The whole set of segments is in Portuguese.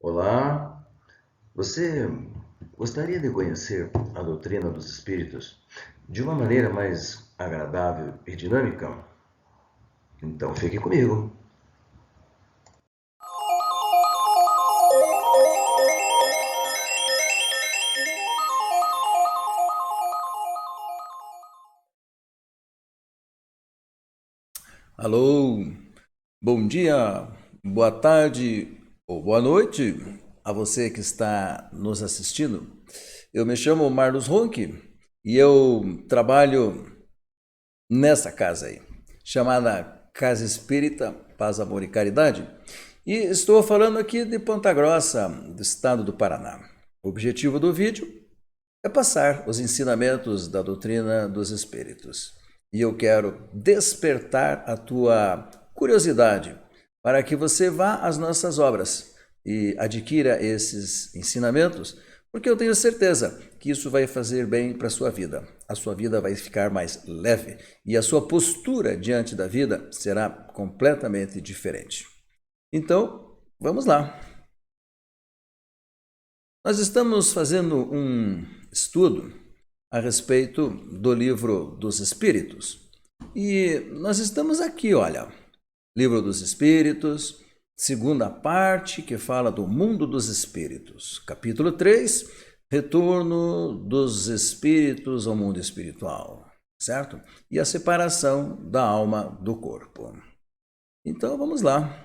Olá, você gostaria de conhecer a doutrina dos espíritos de uma maneira mais agradável e dinâmica? Então fique comigo. Alô, bom dia, boa tarde ou boa noite a você que está nos assistindo. Eu me chamo Marlos Ronque e eu trabalho nessa casa aí, chamada Casa Espírita Paz, Amor e Caridade, e estou falando aqui de Ponta Grossa, do estado do Paraná. O objetivo do vídeo é passar os ensinamentos da doutrina dos espíritos. E eu quero despertar a tua curiosidade para que você vá às nossas obras e adquira esses ensinamentos, porque eu tenho certeza que isso vai fazer bem para a sua vida. A sua vida vai ficar mais leve e a sua postura diante da vida será completamente diferente. Então, vamos lá. Nós estamos fazendo um estudo a respeito do livro dos Espíritos. E nós estamos aqui, olha, Livro dos Espíritos, segunda parte, que fala do mundo dos espíritos. Capítulo 3, retorno dos espíritos ao mundo espiritual, certo? E a separação da alma do corpo. Então, vamos lá.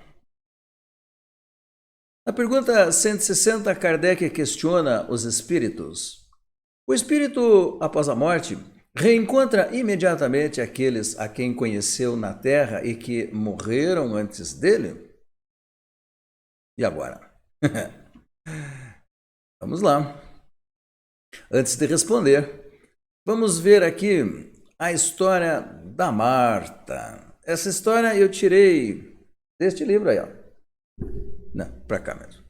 Na pergunta 160, Kardec questiona os espíritos. O espírito, após a morte, reencontra imediatamente aqueles a quem conheceu na Terra e que morreram antes dele? E agora? Vamos lá. Antes de responder, vamos ver aqui a história da Marta. Essa história eu tirei deste livro aí, ó. Não, para cá mesmo.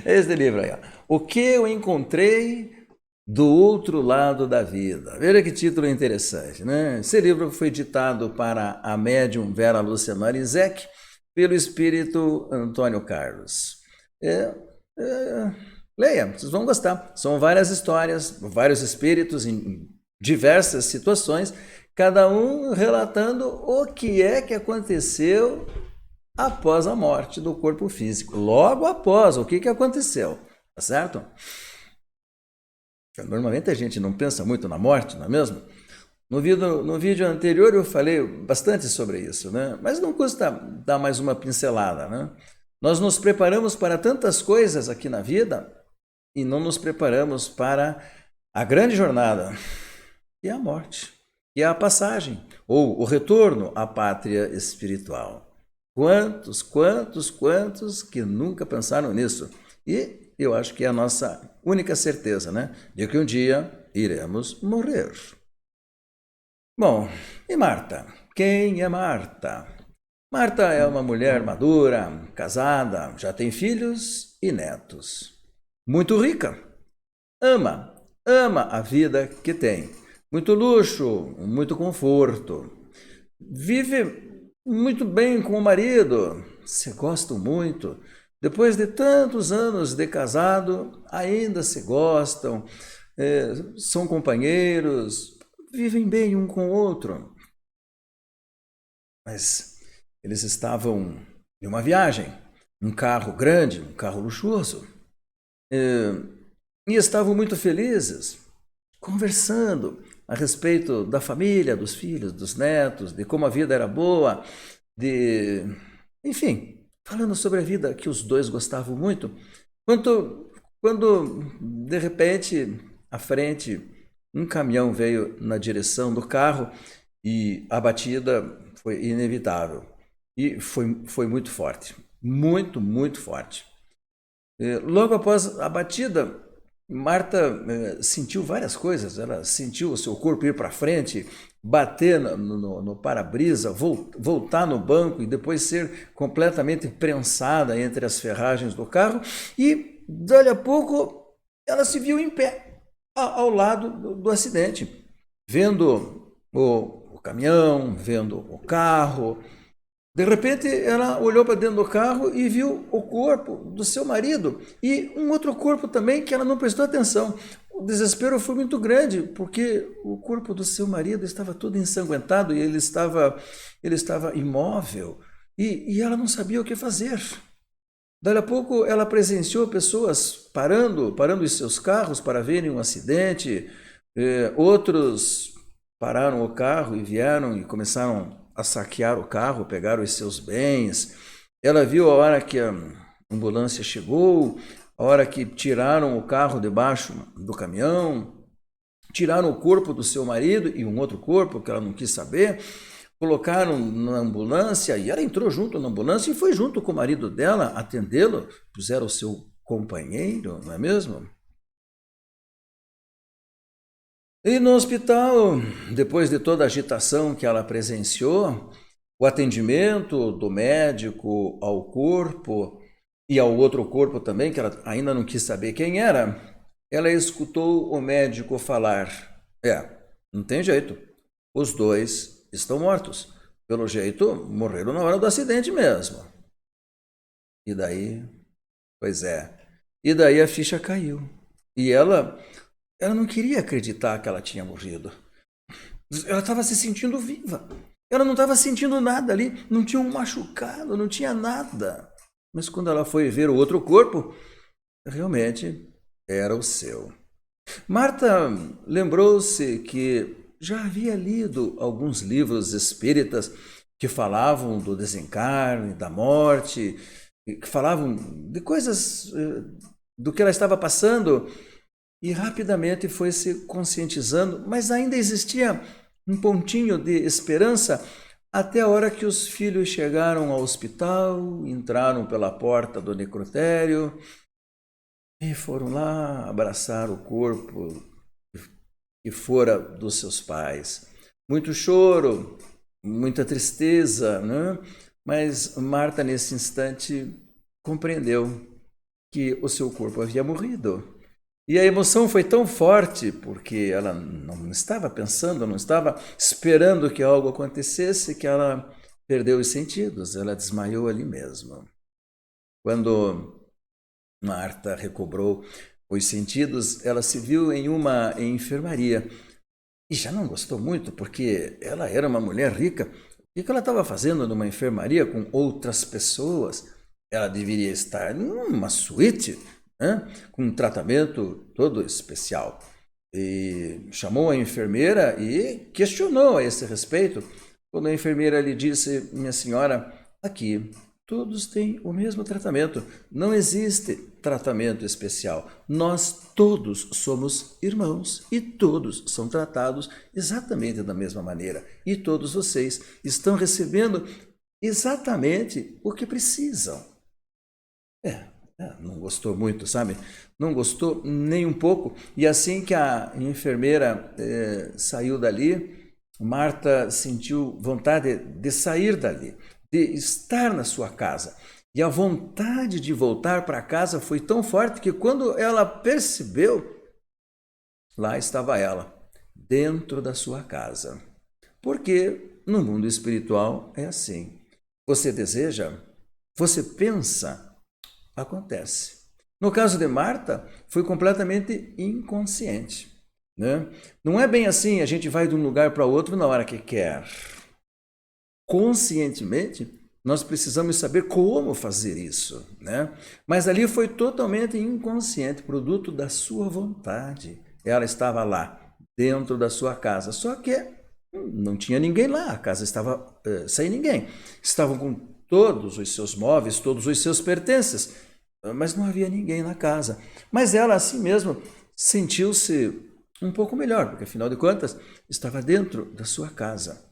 Este livro aí, ó. O que eu encontrei do outro lado da vida. Veja que título interessante, né? Esse livro foi ditado para a médium Vera Lúcia Marizek pelo espírito Antônio Carlos. Leia, vocês vão gostar. São várias histórias, vários espíritos em diversas situações, cada um relatando o que é que aconteceu após a morte do corpo físico. Logo após, o que aconteceu, tá certo? Normalmente a gente não pensa muito na morte, não é mesmo? No vídeo anterior eu falei bastante sobre isso, né? Mas não custa dar mais uma pincelada, né? Nós nos preparamos para tantas coisas aqui na vida e não nos preparamos para a grande jornada, que é a morte, que é a passagem, ou o retorno à pátria espiritual. Quantos que nunca pensaram nisso? E eu acho que é a nossa única certeza, né? De que um dia iremos morrer. Bom, e Marta? Quem é Marta? Marta é uma mulher madura, casada, já tem filhos e netos. Muito rica. Ama a vida que tem. Muito luxo, muito conforto. Vive muito bem com o marido, se gostam muito. Depois de tantos anos de casado, ainda se gostam, são companheiros, vivem bem um com o outro. Mas eles estavam em uma viagem, um carro grande, um carro luxuoso, e estavam muito felizes, conversando a respeito da família, dos filhos, dos netos, de como a vida era boa, enfim, falando sobre a vida que os dois gostavam muito. Quando de repente, à frente, um caminhão veio na direção do carro e a batida foi inevitável. E foi muito forte. Muito forte. Logo após a batida, Marta sentiu várias coisas. Ela sentiu o seu corpo ir para frente, bater no para-brisa, voltar no banco e depois ser completamente prensada entre as ferragens do carro. E, dali a pouco, ela se viu em pé, ao lado do acidente, vendo o caminhão, vendo o carro, De repente, ela olhou para dentro do carro e viu o corpo do seu marido e um outro corpo também que ela não prestou atenção. O desespero foi muito grande, porque o corpo do seu marido estava todo ensanguentado e ele estava imóvel e ela não sabia o que fazer. Daí a pouco ela presenciou pessoas parando os seus carros para verem um acidente, outros pararam o carro e vieram e começaram a saquear o carro, pegaram os seus bens. Ela viu a hora que a ambulância chegou, a hora que tiraram o carro debaixo do caminhão, tiraram o corpo do seu marido e um outro corpo que ela não quis saber, colocaram na ambulância e ela entrou junto na ambulância e foi junto com o marido dela atendê-lo, puseram o seu companheiro, não é mesmo? E no hospital, depois de toda a agitação que ela presenciou, o atendimento do médico ao corpo e ao outro corpo também, que ela ainda não quis saber quem era, ela escutou o médico falar: não tem jeito, os dois estão mortos. Pelo jeito, morreram na hora do acidente mesmo. E daí, pois é, e daí a ficha caiu. E ela não queria acreditar que ela tinha morrido. Ela estava se sentindo viva. Ela não estava sentindo nada ali, não tinha um machucado, não tinha nada. Mas quando ela foi ver o outro corpo, realmente era o seu. Marta lembrou-se que já havia lido alguns livros espíritas que falavam do desencarne, da morte, que falavam de coisas do que ela estava passando, e rapidamente foi se conscientizando, mas ainda existia um pontinho de esperança até a hora que os filhos chegaram ao hospital, entraram pela porta do necrotério e foram lá abraçar o corpo que fora dos seus pais. Muito choro, muita tristeza, né? Mas Marta, nesse instante, compreendeu que o seu corpo havia morrido. E a emoção foi tão forte, porque ela não estava pensando, não estava esperando que algo acontecesse, que ela perdeu os sentidos, ela desmaiou ali mesmo. Quando Marta recobrou os sentidos, ela se viu em uma enfermaria e já não gostou muito, porque ela era uma mulher rica. O que ela estava fazendo numa enfermaria com outras pessoas? Ela deveria estar numa suíte, né, com um tratamento todo especial. E chamou a enfermeira e questionou a esse respeito. Quando a enfermeira lhe disse: minha senhora, aqui todos têm o mesmo tratamento, não existe tratamento especial. Nós todos somos irmãos e todos são tratados exatamente da mesma maneira. E todos vocês estão recebendo exatamente o que precisam. Não gostou muito, sabe? Não gostou nem um pouco. E assim que a enfermeira saiu dali, Marta sentiu vontade de sair dali, de estar na sua casa. E a vontade de voltar para casa foi tão forte que quando ela percebeu, lá estava ela, dentro da sua casa. Porque no mundo espiritual é assim. Você deseja, você pensa, acontece. No caso de Marta, foi completamente inconsciente, né? Não é bem assim, a gente vai de um lugar para outro na hora que quer. Conscientemente, nós precisamos saber como fazer isso, né? Mas ali foi totalmente inconsciente, produto da sua vontade. Ela estava lá, dentro da sua casa, só que não tinha ninguém lá, a casa estava sem ninguém. Estavam com todos os seus móveis, todos os seus pertences, mas não havia ninguém na casa. Mas ela, assim mesmo, sentiu-se um pouco melhor, porque, afinal de contas, estava dentro da sua casa.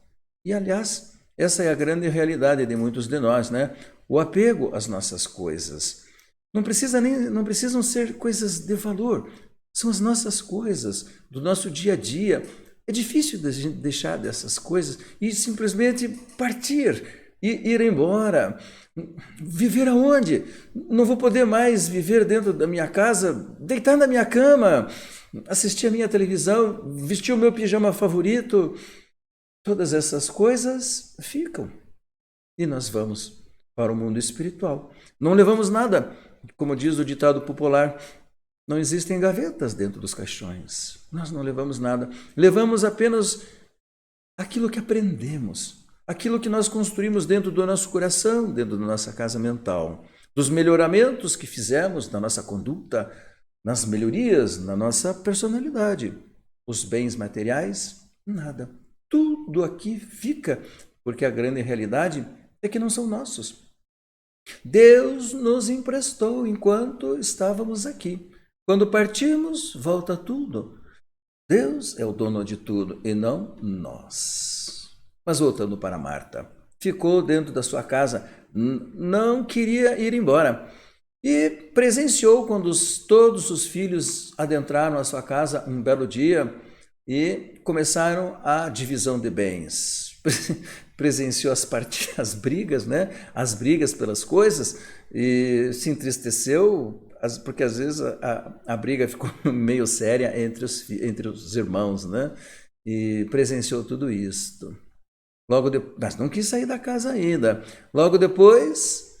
E, aliás, essa é a grande realidade de muitos de nós, né? O apego às nossas coisas. Não precisam ser coisas de valor, são as nossas coisas, do nosso dia a dia. É difícil de a gente deixar dessas coisas e simplesmente partir, e ir embora. Viver aonde? Não vou poder mais viver dentro da minha casa, deitar na minha cama, assistir a minha televisão, vestir o meu pijama favorito. Todas essas coisas ficam. e nós vamos para o mundo espiritual. Não levamos nada, como diz o ditado popular, não existem gavetas dentro dos caixões. Nós não levamos nada. Levamos apenas aquilo que aprendemos, aquilo que nós construímos dentro do nosso coração, dentro da nossa casa mental, dos melhoramentos que fizemos na nossa conduta, nas melhorias, na nossa personalidade. Os bens materiais, nada. Tudo aqui fica, porque a grande realidade é que não são nossos. Deus nos emprestou enquanto estávamos aqui. Quando partimos, volta tudo. Deus é o dono de tudo e não nós. Mas voltando para Marta, ficou dentro da sua casa, não queria ir embora. E presenciou quando todos os filhos adentraram a sua casa um belo dia e começaram a divisão de bens. Presenciou as brigas, né? As brigas pelas coisas e se entristeceu, porque às vezes a briga ficou meio séria entre os irmãos, né? E presenciou tudo isso. Mas não quis sair da casa ainda. Logo depois,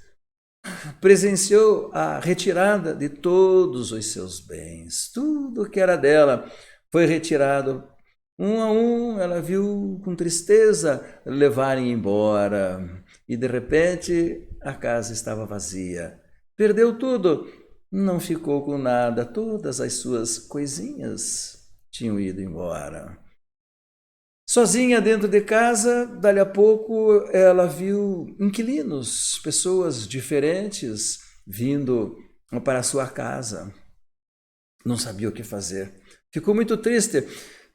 presenciou a retirada de todos os seus bens. Tudo que era dela foi retirado. Um a um, ela viu com tristeza levarem embora. E de repente, a casa estava vazia. Perdeu tudo. Não ficou com nada. Todas as suas coisinhas tinham ido embora. Sozinha dentro de casa, dali a pouco ela viu inquilinos, pessoas diferentes vindo para a sua casa. Não sabia o que fazer. Ficou muito triste.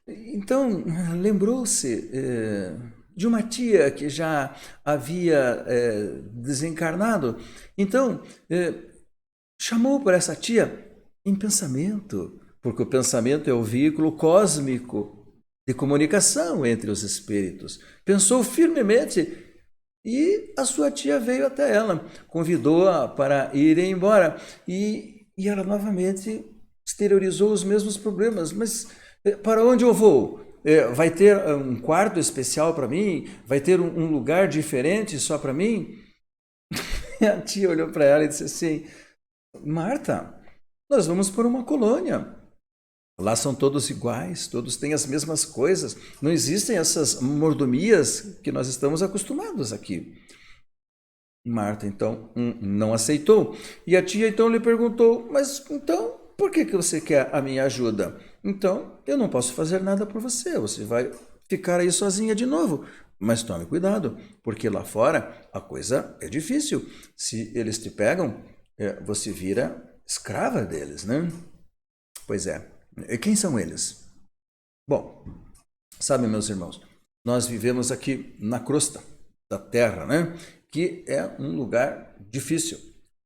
Então, lembrou-se de uma tia que já havia desencarnado. Então, chamou por essa tia em pensamento, porque o pensamento é o veículo cósmico de comunicação entre os espíritos. Pensou firmemente e a sua tia veio até ela, convidou-a para ir embora e ela novamente exteriorizou os mesmos problemas. Mas para onde eu vou? Vai ter um quarto especial para mim? Vai ter um lugar diferente só para mim? E a tia olhou para ela e disse assim: Marta, nós vamos por uma colônia. Lá são todos iguais, todos têm as mesmas coisas. Não existem essas mordomias que nós estamos acostumados aqui. Marta, então, não aceitou. E a tia, então, lhe perguntou: mas, então, por que você quer a minha ajuda? Então, eu não posso fazer nada por você. Você vai ficar aí sozinha de novo. Mas tome cuidado, porque lá fora a coisa é difícil. Se eles te pegam, você vira escrava deles, né? Pois é. E quem são eles? Bom, sabe, meus irmãos, nós vivemos aqui na crosta da terra, né? Que é um lugar difícil,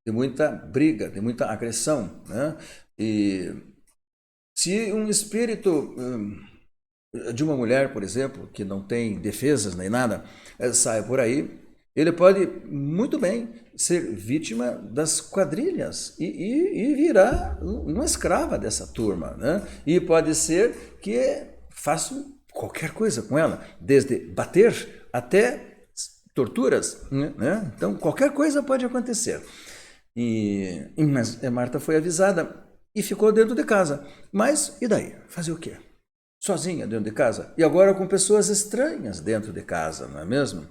de muita briga, de muita agressão, né? E se um espírito de uma mulher, por exemplo, que não tem defesas nem nada, sai por aí, ele pode muito bem ser vítima das quadrilhas e virar uma escrava dessa turma, né? E pode ser que façam qualquer coisa com ela, desde bater até torturas, né? Então, qualquer coisa pode acontecer. Mas Marta foi avisada e ficou dentro de casa. Mas, e daí? Fazer o quê? Sozinha dentro de casa? E agora com pessoas estranhas dentro de casa, não é mesmo?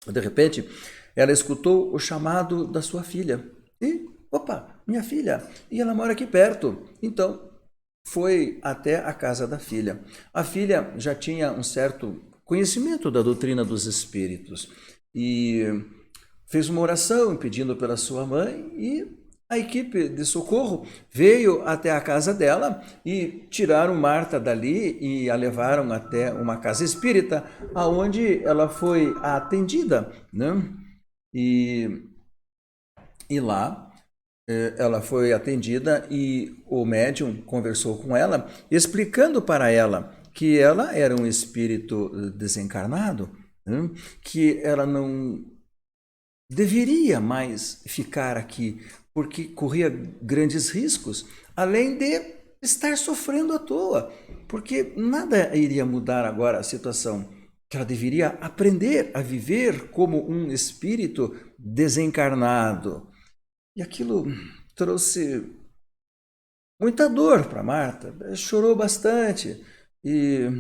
De repente, ela escutou o chamado da sua filha. E, opa, minha filha, e ela mora aqui perto. Então, foi até a casa da filha. A filha já tinha um certo conhecimento da doutrina dos espíritos e fez uma oração pedindo pela sua mãe e a equipe de socorro veio até a casa dela e tiraram Marta dali e a levaram até uma casa espírita, aonde ela foi atendida, né? E lá ela foi atendida e o médium conversou com ela, explicando para ela que ela era um espírito desencarnado, né? Que ela não deveria mais ficar aqui, porque corria grandes riscos, além de estar sofrendo à toa, porque nada iria mudar agora a situação. que ela deveria aprender a viver como um espírito desencarnado. E aquilo trouxe muita dor para Marta, chorou bastante. E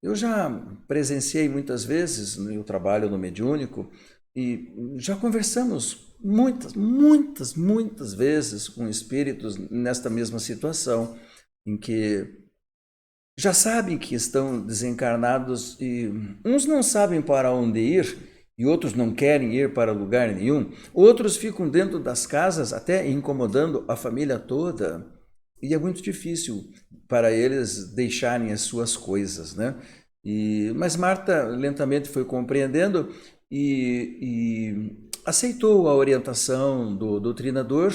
eu já presenciei muitas vezes no meu trabalho no mediúnico e já conversamos muitas vezes com espíritos nesta mesma situação, em que já sabem que estão desencarnados e uns não sabem para onde ir e outros não querem ir para lugar nenhum. Outros ficam dentro das casas até incomodando a família toda. E é muito difícil para eles deixarem as suas coisas, né? Mas Marta lentamente foi compreendendo e aceitou a orientação do doutrinador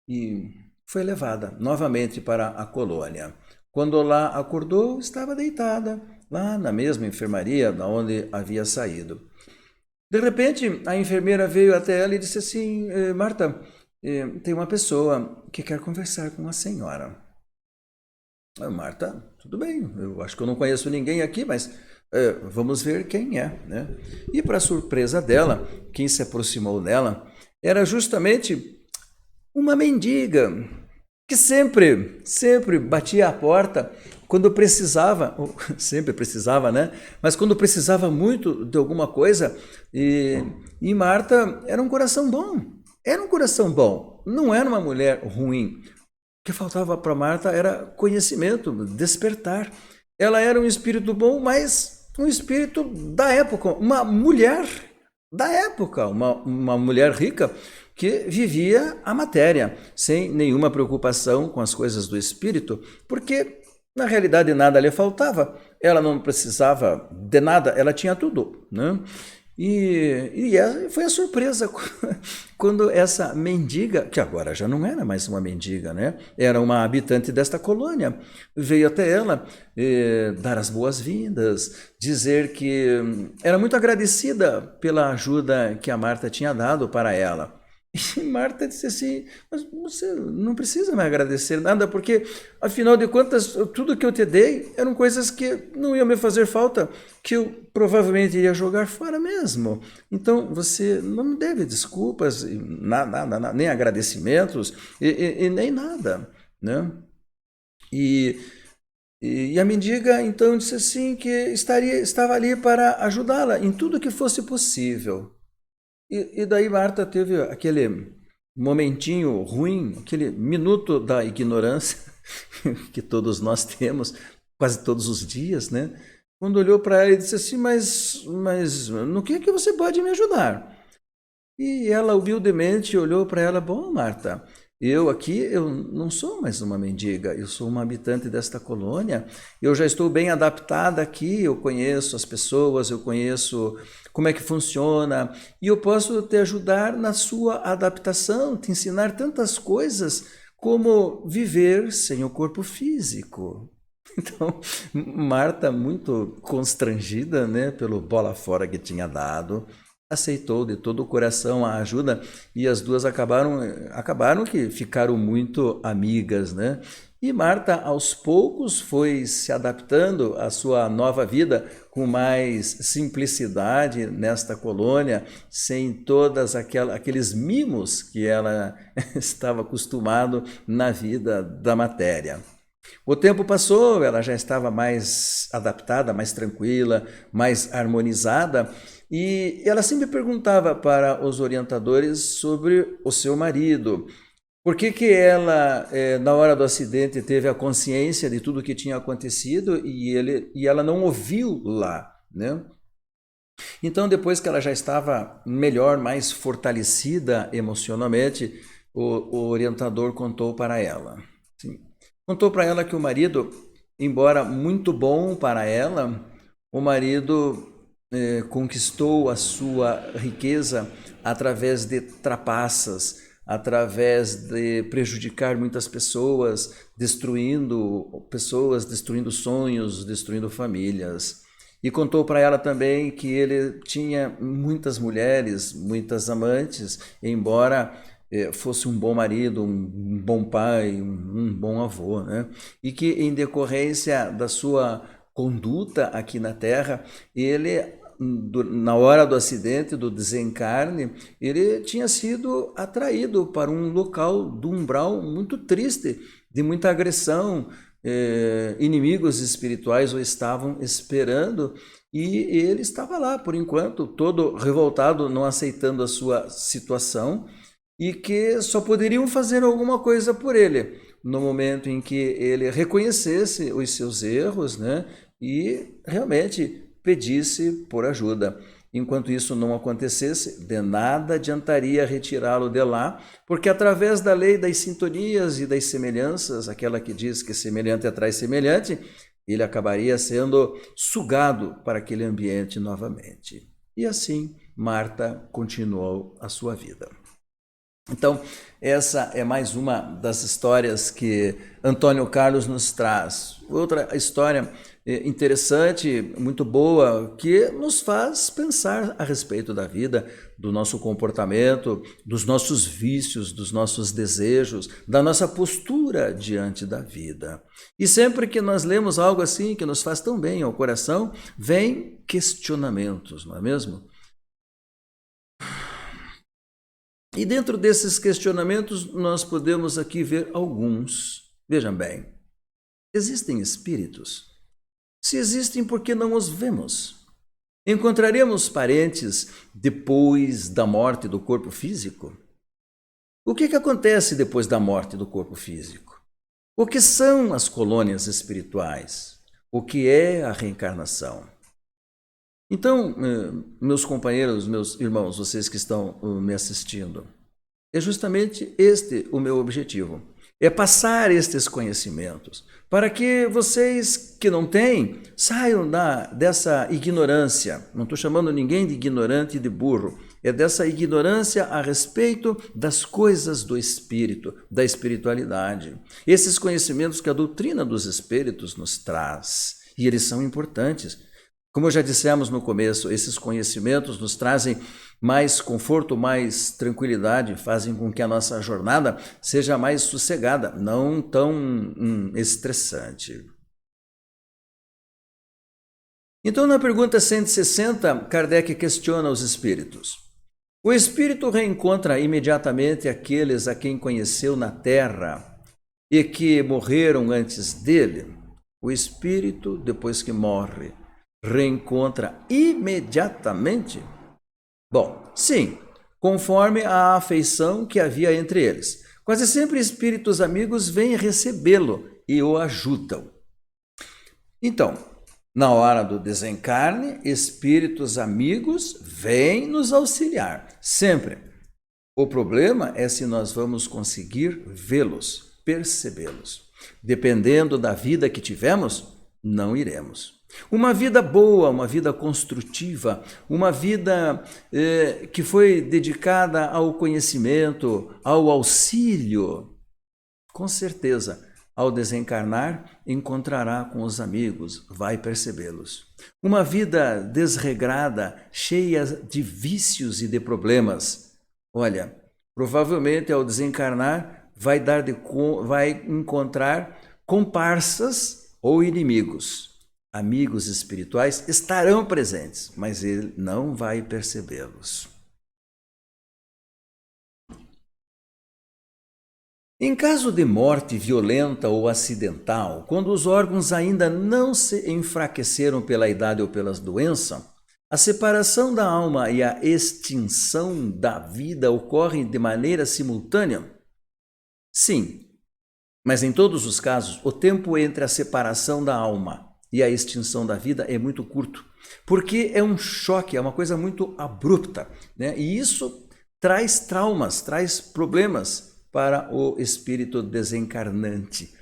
e foi levada novamente para a colônia. Quando lá acordou, estava deitada, lá na mesma enfermaria da onde havia saído. De repente, a enfermeira veio até ela e disse assim: Marta, tem uma pessoa que quer conversar com a senhora. Marta, tudo bem, eu acho que eu não conheço ninguém aqui, mas vamos ver quem é, né? E para surpresa dela, quem se aproximou dela era justamente uma mendiga que sempre batia a porta quando precisava, sempre precisava, né? Mas quando precisava muito de alguma coisa, e Marta era um coração bom, não era uma mulher ruim. O que faltava para Marta era conhecimento, despertar. Ela era um espírito bom, mas um espírito da época, uma mulher da época, uma mulher rica que vivia a matéria, sem nenhuma preocupação com as coisas do espírito, porque na realidade nada lhe faltava, ela não precisava de nada, ela tinha tudo, né? E foi a surpresa quando essa mendiga, que agora já não era mais uma mendiga, né? Era uma habitante desta colônia, veio até ela dar as boas-vindas, dizer que era muito agradecida pela ajuda que a Marta tinha dado para ela. E Marta disse assim: mas você não precisa me agradecer nada, porque afinal de contas, tudo que eu te dei eram coisas que não iam me fazer falta, que eu provavelmente iria jogar fora mesmo. Então você não me deve desculpas, nem agradecimentos e nem nada, né? E a mendiga então disse assim que estava ali para ajudá-la em tudo que fosse possível. E daí Marta teve aquele momentinho ruim, aquele minuto da ignorância que todos nós temos, quase todos os dias, né? Quando olhou para ela e disse assim: mas no que é que você pode me ajudar? E ela humildemente olhou para ela: bom, Marta, eu não sou mais uma mendiga, eu sou uma habitante desta colônia, eu já estou bem adaptada aqui, eu conheço as pessoas, eu conheço como é que funciona, e eu posso te ajudar na sua adaptação, te ensinar tantas coisas como viver sem o corpo físico. Então, Marta, muito constrangida, né, pelo bola fora que tinha dado, aceitou de todo o coração a ajuda e as duas acabaram que ficaram muito amigas, né? E Marta, aos poucos, foi se adaptando à sua nova vida com mais simplicidade nesta colônia, sem todas aqueles mimos que ela estava acostumado na vida da matéria. O tempo passou, ela já estava mais adaptada, mais tranquila, mais harmonizada, e ela sempre perguntava para os orientadores sobre o seu marido. Por que ela, na hora do acidente, teve a consciência de tudo o que tinha acontecido e ela não ouviu lá, né? Então, depois que ela já estava melhor, mais fortalecida emocionalmente, o orientador contou para ela. Sim, contou para ela que o marido, embora muito bom para ela, o marido conquistou a sua riqueza através de trapaças, através de prejudicar muitas pessoas, destruindo sonhos, destruindo famílias. E contou para ela também que ele tinha muitas mulheres, muitas amantes, embora fosse um bom marido, um bom pai, um bom avô, né? E que em decorrência da sua conduta aqui na Terra, ele, na hora do acidente, do desencarne, ele tinha sido atraído para um local do umbral muito triste, de muita agressão. Inimigos espirituais o estavam esperando e ele estava lá, por enquanto, todo revoltado, não aceitando a sua situação e que só poderiam fazer alguma coisa por ele no momento em que ele reconhecesse os seus erros, né, e realmente pedisse por ajuda. Enquanto isso não acontecesse, de nada adiantaria retirá-lo de lá, porque através da lei das sintonias e das semelhanças, aquela que diz que semelhante atrai semelhante, ele acabaria sendo sugado para aquele ambiente novamente. E assim, Marta continuou a sua vida. Então, essa é mais uma das histórias que Antônio Carlos nos traz. Outra história interessante, muito boa, que nos faz pensar a respeito da vida, do nosso comportamento, dos nossos vícios, dos nossos desejos, da nossa postura diante da vida. E sempre que nós lemos algo assim, que nos faz tão bem ao coração, vem questionamentos, não é mesmo? E dentro desses questionamentos, nós podemos aqui ver alguns. Vejam bem, existem espíritos? Se existem, por que não os vemos? Encontraremos parentes depois da morte do corpo físico? O que acontece depois da morte do corpo físico? O que são as colônias espirituais? O que é a reencarnação? Então, meus companheiros, meus irmãos, vocês que estão me assistindo, é justamente este o meu objetivo. É passar estes conhecimentos para que vocês que não têm saiam dessa ignorância. Não estou chamando ninguém de ignorante e de burro. É dessa ignorância a respeito das coisas do espírito, da espiritualidade. Esses conhecimentos que a doutrina dos espíritos nos traz. E eles são importantes. Como já dissemos no começo, esses conhecimentos nos trazem mais conforto, mais tranquilidade, fazem com que a nossa jornada seja mais sossegada, não tão estressante. Então, na pergunta 160, Kardec questiona os espíritos. O espírito reencontra imediatamente aqueles a quem conheceu na Terra e que morreram antes dele? O espírito, depois que morre, reencontra imediatamente? Bom, sim, conforme a afeição que havia entre eles. Quase sempre espíritos amigos vêm recebê-lo e o ajudam. Então, na hora do desencarne, espíritos amigos vêm nos auxiliar, sempre. O problema é se nós vamos conseguir vê-los, percebê-los. Dependendo da vida que tivemos, não iremos. Uma vida boa, uma vida construtiva, uma vida que foi dedicada ao conhecimento, ao auxílio, com certeza, ao desencarnar, encontrará com os amigos, vai percebê-los. Uma vida desregrada, cheia de vícios e de problemas, olha, provavelmente ao desencarnar vai encontrar comparsas ou inimigos. Amigos espirituais estarão presentes, mas ele não vai percebê-los. Em caso de morte violenta ou acidental, quando os órgãos ainda não se enfraqueceram pela idade ou pelas doenças, a separação da alma e a extinção da vida ocorrem de maneira simultânea? Sim, mas em todos os casos, o tempo entre a separação da alma e a extinção da vida é muito curto, porque é um choque, é uma coisa muito abrupta, né? E isso traz traumas, traz problemas para o espírito desencarnante,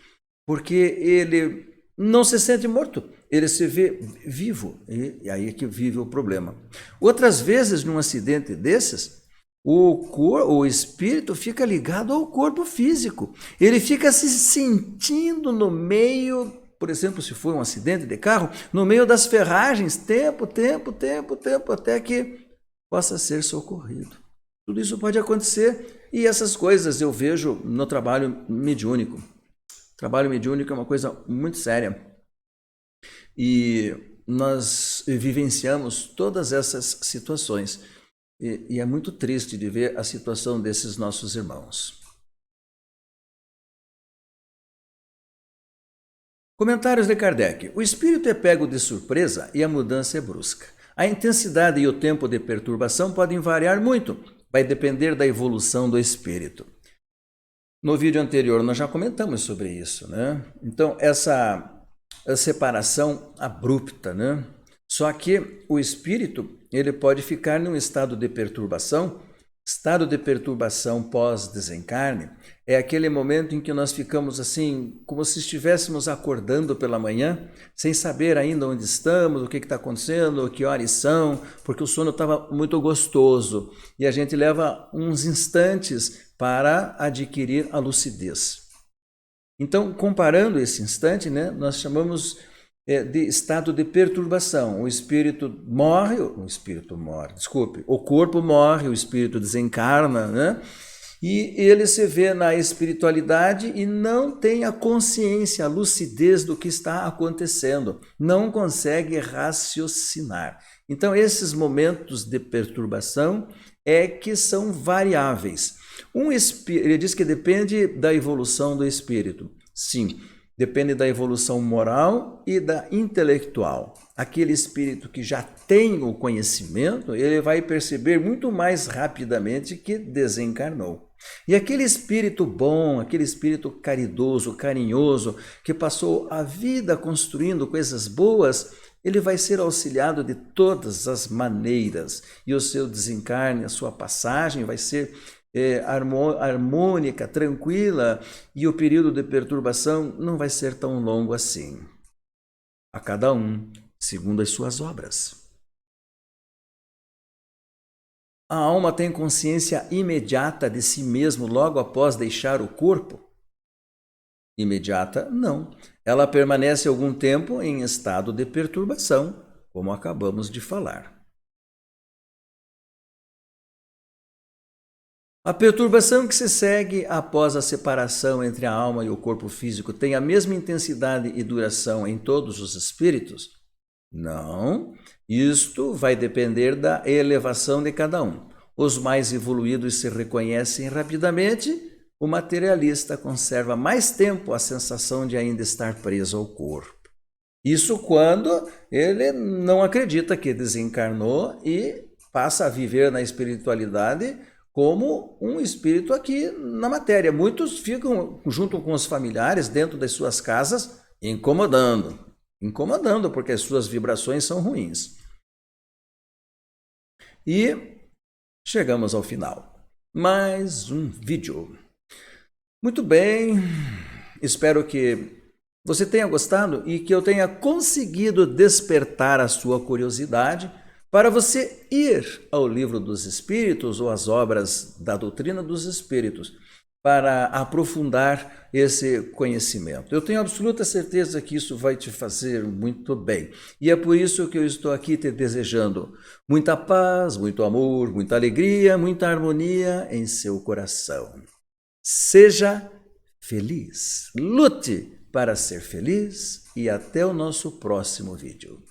porque ele não se sente morto, ele se vê vivo, e aí é que vive o problema. Outras vezes, num acidente desses, o espírito fica ligado ao corpo físico, ele fica se sentindo no meio, por exemplo, se for um acidente de carro, no meio das ferragens, tempo, até que possa ser socorrido. Tudo isso pode acontecer e essas coisas eu vejo no trabalho mediúnico. O trabalho mediúnico é uma coisa muito séria. E nós vivenciamos todas essas situações. E é muito triste de ver a situação desses nossos irmãos. Comentários de Kardec. O espírito é pego de surpresa e a mudança é brusca. A intensidade e o tempo de perturbação podem variar muito. Vai depender da evolução do espírito. No vídeo anterior nós já comentamos sobre isso, né? Então, essa separação abrupta, né? Só que o espírito, ele pode ficar num estado de perturbação. Estado de perturbação pós-desencarne é aquele momento em que nós ficamos assim, como se estivéssemos acordando pela manhã, sem saber ainda onde estamos, o que está acontecendo, que horas são, porque o sono estava muito gostoso e a gente leva uns instantes para adquirir a lucidez. Então, comparando esse instante, né, nós chamamos de estado de perturbação. O corpo morre, o espírito desencarna, né? E ele se vê na espiritualidade e não tem a consciência, a lucidez do que está acontecendo, não consegue raciocinar. Então, esses momentos de perturbação é que são variáveis. Ele diz que depende da evolução do espírito. Sim, depende da evolução moral e da intelectual. Aquele espírito que já tem o conhecimento, ele vai perceber muito mais rapidamente que desencarnou. E aquele espírito bom, aquele espírito caridoso, carinhoso, que passou a vida construindo coisas boas, ele vai ser auxiliado de todas as maneiras. E o seu desencarne, a sua passagem vai ser harmônica, tranquila, e o período de perturbação não vai ser tão longo assim. A cada um, segundo as suas obras. A alma tem consciência imediata de si mesmo logo após deixar o corpo? Imediata, não. Ela permanece algum tempo em estado de perturbação, como acabamos de falar. A perturbação que se segue após a separação entre a alma e o corpo físico tem a mesma intensidade e duração em todos os espíritos? Não. Isto vai depender da elevação de cada um. Os mais evoluídos se reconhecem rapidamente. O materialista conserva mais tempo a sensação de ainda estar preso ao corpo. Isso quando ele não acredita que desencarnou e passa a viver na espiritualidade como um espírito aqui na matéria. Muitos ficam junto com os familiares dentro das suas casas incomodando, porque as suas vibrações são ruins. E chegamos ao final. Mais um vídeo. Muito bem, espero que você tenha gostado e que eu tenha conseguido despertar a sua curiosidade para você ir ao Livro dos Espíritos ou às obras da doutrina dos Espíritos para aprofundar esse conhecimento. Eu tenho absoluta certeza que isso vai te fazer muito bem. E é por isso que eu estou aqui te desejando muita paz, muito amor, muita alegria, muita harmonia em seu coração. Seja feliz, lute para ser feliz e até o nosso próximo vídeo.